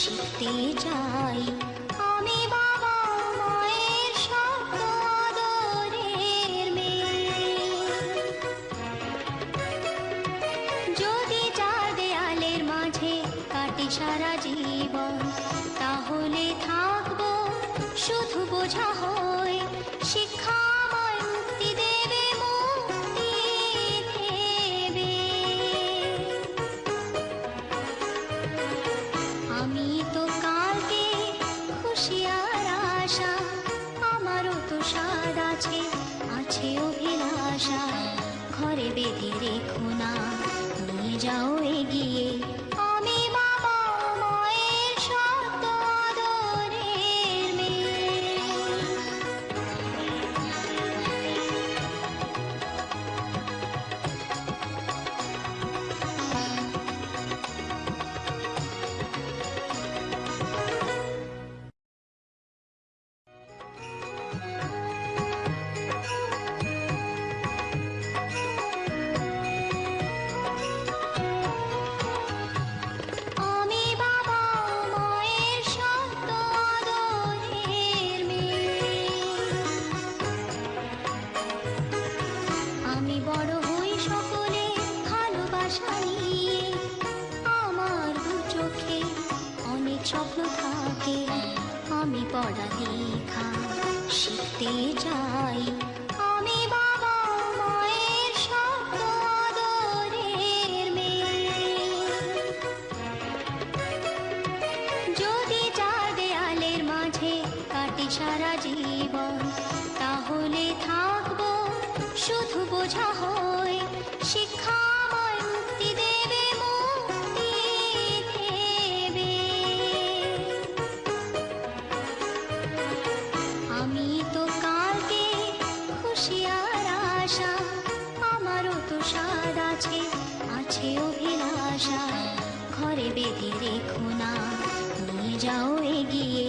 শিখতে চাই আমি বাবা মায়ের শব্দ আদরের মেয়ে। যদি চার দেয়ালের মাঝে কাটি সারা জীবন, তাহলে থাকবো শুধু বোঝা হয়ে। শিক্ষা আমায় মুক্তি দেবে, মুক্তি দেবে। আমি তো কালকে খুশি আর আশা, আমারও তো স্বাদ আছে, আছে অভিলাষা। ঘরে বেঁধে রেখো না, নিয়ে যাও এগিয়ে আমি বাবা মায়ের শব্দ আদরের মেয়ে। আমি বাবা মায়ের শব্দ আদরের মেয়ে। আমি বড় হই সকলে ভালোবাসা নিয়ে, আমার দু চোখে অনেক স্বপ্ন থাকে। আমি পড়ালেখা শিখতে চাই আমি বাবা মায়ের শব্দ আদরের মেয়ে। যদি চার দেয়ালের মাঝে কাটি সারা জীবন, তাহলে থাকবো শুধু বোঝা হয়ে। শিক্ষা আমায় মুক্তি দেবে, মুক্তি দেবে। আমি তো কালকে খুশি আর আশা, আমারও তো স্বাদ আছে, আছে অভিলাষা। ঘরে বেঁধে রেখো না, নিয়ে যাও এগিয়ে